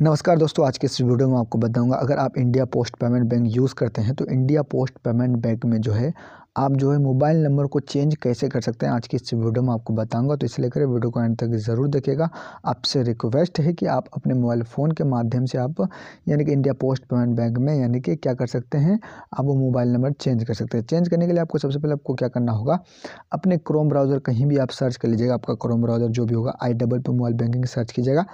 नमस्कार दोस्तों, आज के इस वीडियो में आपको बताऊंगा अगर आप India post payment bank use करते हैं तो इंडिया पोस्ट पेमेंट बैंक में जो है आप जो है मोबाइल नंबर को चेंज कैसे कर सकते हैं। आज की इस वीडियो में आपको बताऊंगा, तो इसलिए करें वीडियो को अंत तक ज़रूर देखिएगा। आपसे रिक्वेस्ट है कि आप अपने मोबाइल फ़ोन के माध्यम से आप यानी कि इंडिया पोस्ट पेमेंट बैंक में यानी कि क्या कर सकते हैं, आप वो मोबाइल नंबर चेंज कर सकते हैं। चेंज करने के लिए आपको सबसे पहले आपको क्या करना होगा, अपने क्रोम ब्राउज़र कहीं भी आप सर्च कर लीजिएगा। आपका क्रोम ब्राउज़र जो भी होगा IPP मोबाइल बैंकिंग सर्च कीजिएगा,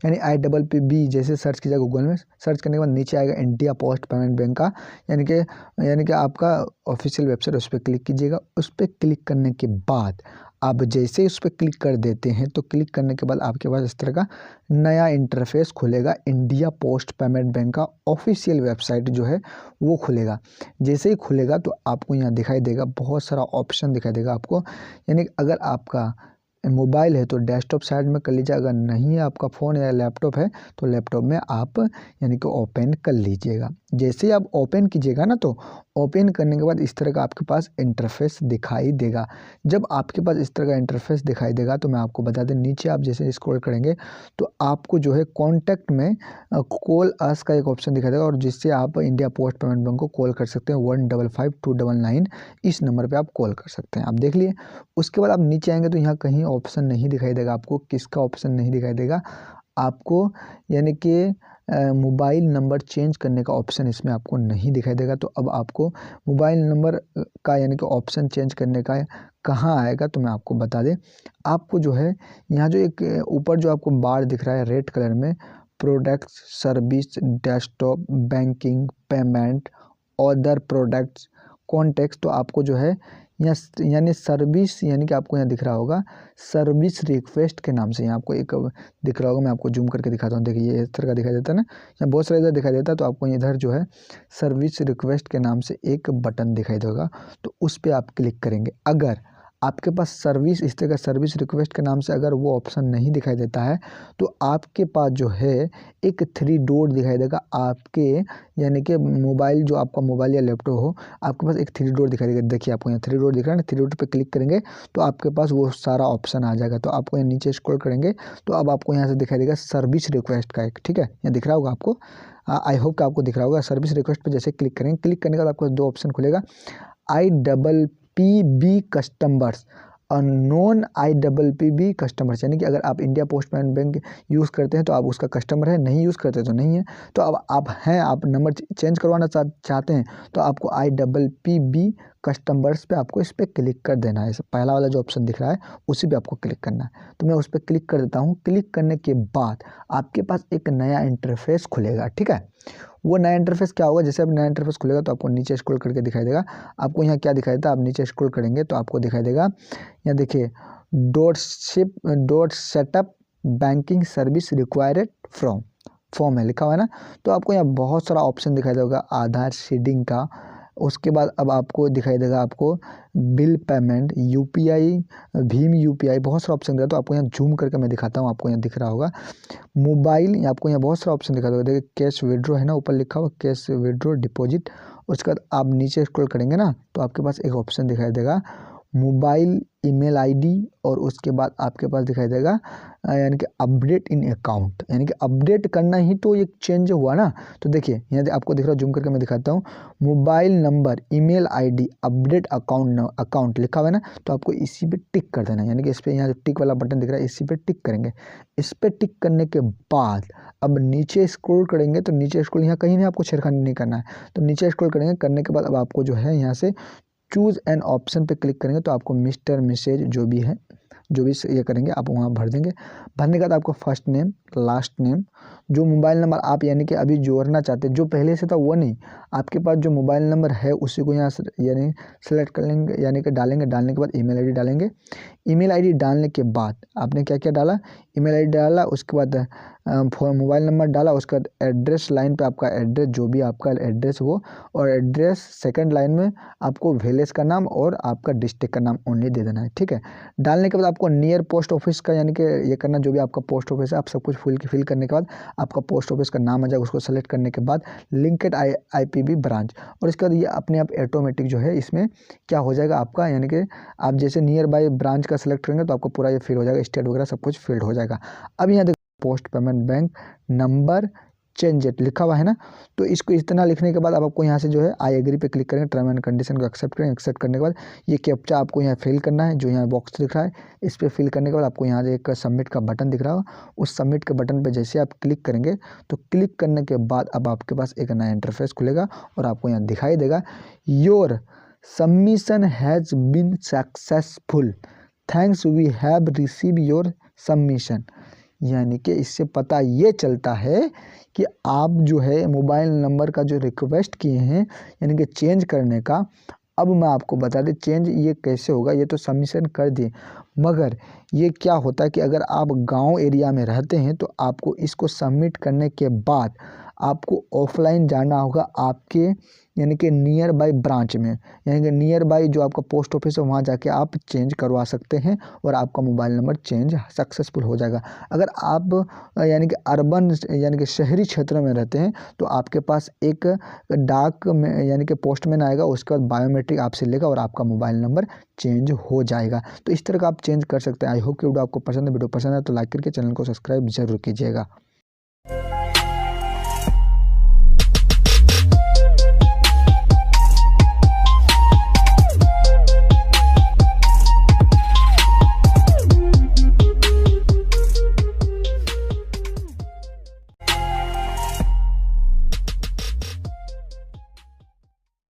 यानी IPPB जैसे सर्च कीजिएगा गूगल में। सर्च करने के बाद नीचे आएगा इंडिया पोस्ट पेमेंट बैंक का, यानी कि आपका ऑफिशियल वेबसाइट, उस पर क्लिक कीजिएगा। उस पर क्लिक करने के बाद आप जैसे ही उस पर क्लिक कर देते हैं तो क्लिक करने के बाद आपके पास इस तरह का नया इंटरफेस खुलेगा। इंडिया पोस्ट पेमेंट बैंक का ऑफिशियल वेबसाइट जो है वो खुलेगा। जैसे ही खुलेगा तो आपको यहाँ दिखाई देगा, बहुत सारा ऑप्शन दिखाई देगा आपको। यानी अगर आपका मोबाइल है तो डेस्कटॉप साइड में कर लीजिए, अगर नहीं है आपका फ़ोन या लैपटॉप है तो लैपटॉप में आप यानी कि ओपन कर लीजिएगा। जैसे ही आप ओपन कीजिएगा ना, तो ओपन करने के बाद इस तरह का आपके पास इंटरफेस दिखाई देगा। जब आपके पास इस तरह का इंटरफेस दिखाई देगा तो मैं आपको बता दें, नीचे आप जैसे स्क्रॉल करेंगे तो आपको जो है कॉन्टैक्ट में कॉल अस का एक ऑप्शन दिखाई देगा, और जिससे आप इंडिया पोस्ट पेमेंट बैंक को कॉल कर सकते हैं 155299। इस नंबर पर आप कॉल कर सकते हैं। आप देख लिए। उसके बाद आप नीचे आएंगे तो यहाँ कहीं ऑप्शन नहीं दिखाई देगा आपको। किसका ऑप्शन नहीं दिखाई देगा आपको, यानी कि मोबाइल नंबर चेंज करने का ऑप्शन इसमें आपको नहीं दिखाई देगा। तो अब आपको मोबाइल नंबर का यानी कि ऑप्शन चेंज करने का कहाँ आएगा, तो मैं आपको बता दें। आपको जो है यहाँ जो एक ऊपर जो आपको बार दिख रहा है रेड कलर में, products, service, desktop, banking, payment, other products, contacts, तो आपको जो है यहाँ यानी सर्विस, यानी कि आपको यहाँ दिख रहा होगा सर्विस रिक्वेस्ट के नाम से। यहाँ आपको एक दिख रहा होगा, मैं आपको जूम करके दिखाता हूँ। देखिए ये इस तरह का दिखाई देता है ना, यहाँ बहुत सारा इधर दिखाई देता है। तो आपको इधर जो है सर्विस रिक्वेस्ट के नाम से एक बटन दिखाई देगा, तो उस पर आप क्लिक करेंगे। अगर आपके पास सर्विस इस तरह का सर्विस रिक्वेस्ट के नाम से अगर वो ऑप्शन नहीं दिखाई देता है तो आपके पास जो है एक 3 डॉट दिखाई देगा आपके, यानी कि मोबाइल जो आपका मोबाइल या लैपटॉप हो, आपके पास एक 3 डॉट दिखाई देगा। देखिए आपको यहाँ 3 डॉट दिख रहा है ना, 3 डॉट पे क्लिक करेंगे तो आपके पास वो सारा ऑप्शन आ जाएगा। तो आपको यहाँ नीचे स्क्रॉल करेंगे तो अब आपको यहाँ से दिखाई देगा सर्विस रिक्वेस्ट का एक, ठीक है, यहाँ दिख रहा होगा आपको। आई होप कि आपको दिख रहा होगा। सर्विस रिक्वेस्ट पे जैसे क्लिक करेंगे, क्लिक करने के बाद आपको 2 ऑप्शन खुलेगा, IPPB कस्टमर्स और नॉन IPPB कस्टमर्स। यानी कि अगर आप India post payment bank use करते हैं तो आप उसका कस्टमर है, नहीं यूज़ करते तो नहीं है। तो अब आप हैं, आप नंबर चेंज करवाना चाहते हैं तो आपको IPPB कस्टमर्स पे आपको इस पर क्लिक कर देना है। पहला वाला जो ऑप्शन दिख रहा है उसी पे आपको क्लिक करना है। तो मैं उस पर क्लिक कर देता हूँ। क्लिक करने के बाद आपके पास एक नया इंटरफेस खुलेगा, ठीक है। वो नया इंटरफेस क्या होगा, जैसे अब नया इंटरफेस खुलेगा तो आपको नीचे स्क्रॉल करके दिखाई देगा। आपको यहाँ क्या दिखाई देता है, आप नीचे स्क्रॉल करेंगे तो आपको दिखाई देगा, यहाँ देखिए dot setup banking service required from form है, लिखा हुआ है ना। तो आपको यहाँ बहुत सारा ऑप्शन दिखाई देगा आधार सीडिंग का। उसके बाद अब आपको दिखाई देगा आपको bill payment, UPI, Bhim UPI, बहुत सारा ऑप्शन दिखा। तो आपको यहाँ जूम करके मैं दिखाता हूँ, आपको यहाँ दिख रहा होगा मोबाइल, आपको यहाँ बहुत सारा ऑप्शन दिखा देगा। देखिए कैश विड्रॉ है ना, ऊपर लिखा हुआ कैश विड्रॉ डिपॉजिट। उसके बाद आप नीचे स्क्रॉल करेंगे ना तो आपके पास एक ऑप्शन दिखाई देगा मोबाइल ईमेल ID, और उसके बाद आपके पास दिखाई देगा यानी कि अपडेट इन अकाउंट, यानी कि अपडेट करना ही तो ये चेंज हुआ ना। तो देखिए यहाँ आपको दिख रहा है, जूम करके मैं दिखाता हूँ, mobile number, email ID, update account लिखा हुआ है ना। तो आपको इसी पे टिक कर देना है, यानी कि इस पर यहाँ जो टिक वाला बटन दिख रहा है इसी पे टिक करेंगे। इस पर टिक करने के बाद अब नीचे स्क्रॉल करेंगे तो नीचे स्क्रॉल यहाँ कहीं नहीं आपको छेड़खानी नहीं करना है। तो नीचे स्क्रॉल करेंगे, करने के बाद अब आपको जो है यहाँ से चूज़ एन ऑप्शन पे क्लिक करेंगे तो आपको मिस्टर मिसेज जो भी है, जो भी ये करेंगे आप वहाँ भर देंगे। भरने के बाद आपको फर्स्ट नेम, लास्ट नेम, जो मोबाइल नंबर आप यानी कि अभी जोड़ना चाहते हैं, जो पहले से था वो नहीं, आपके पास जो मोबाइल नंबर है उसी को यहाँ से यानी सेलेक्ट कर लेंगे, यानी कि डालेंगे। डालने के बाद ईमेल ID डालेंगे। ईमेल ID डालने के बाद आपने क्या क्या डाला, ईमेल ID डाला, उसके बाद फ़ोन मोबाइल नंबर डाला, उसके बाद एड्रेस लाइन पे आपका एड्रेस जो भी आपका एड्रेस हो, और एड्रेस सेकंड लाइन में आपको विलेज का नाम और आपका डिस्ट्रिक्ट का नाम ओनली दे देना है, ठीक है। डालने के बाद आपको नियर पोस्ट ऑफिस का यानी कि ये करना, जो भी आपका पोस्ट ऑफिस है आप सब कुछ फिल करने के बाद आपका पोस्ट ऑफिस का नाम आ जाएगा। उसको सेलेक्ट करने के बाद लिंक्ड IPB ब्रांच, और इसके बाद ये अपने आप ऑटोमेटिक जो है इसमें क्या हो जाएगा आपका, यानी कि आप जैसे नियर बाय ब्रांच का सेलेक्ट करेंगे तो आपको पूरा ये फिल हो जाएगा, स्टेट वगैरह सब कुछ फिल्ड हो जाएगा। अब यहाँ post payment bank number change it लिखा हुआ है ना। तो इसको इतना लिखने के बाद अब आपको यहाँ से जो है आई एग्री पे क्लिक करेंगे, टर्म एंड कंडीशन को एक्सेप्ट करेंगे। एक्सेप्ट करने के बाद ये कैप्चा आपको यहाँ फिल करना है, जो यहाँ बॉक्स दिख रहा है इस पर फिल करने के बाद आपको यहाँ से एक सबमिट का बटन दिख रहा होगा। उस सबमिट के बटन पर जैसे आप क्लिक करेंगे तो क्लिक करने के बाद अब आपके पास एक नया इंटरफेस खुलेगा और आपको यहाँ दिखाई देगा your submission has been successful, thanks we have receive your submission. यानी कि इससे पता ये चलता है कि आप जो है मोबाइल नंबर का जो रिक्वेस्ट किए हैं यानी कि चेंज करने का, अब मैं आपको बता दें चेंज ये कैसे होगा। ये तो सबमिशन कर दिए, मगर ये क्या होता है कि अगर आप गांव एरिया में रहते हैं तो आपको इसको सबमिट करने के बाद आपको ऑफलाइन जाना होगा आपके यानी कि नियर बाई ब्रांच में, यानी कि नियर बाई जो आपका पोस्ट ऑफिस है वहाँ जाके आप चेंज करवा सकते हैं और आपका मोबाइल नंबर चेंज सक्सेसफुल हो जाएगा। अगर आप यानी कि अर्बन यानी कि शहरी क्षेत्र में रहते हैं तो आपके पास एक डाक में यानी कि पोस्टमैन आएगा, उसके बाद बायोमेट्रिक आपसे लेगा और आपका मोबाइल नंबर चेंज हो जाएगा। तो इस तरह का आप चेंज कर सकते हैं। आई होप कि वीडियो आपको पसंद है। वीडियो पसंद है तो लाइक करके चैनल को सब्सक्राइब जरूर कीजिएगा।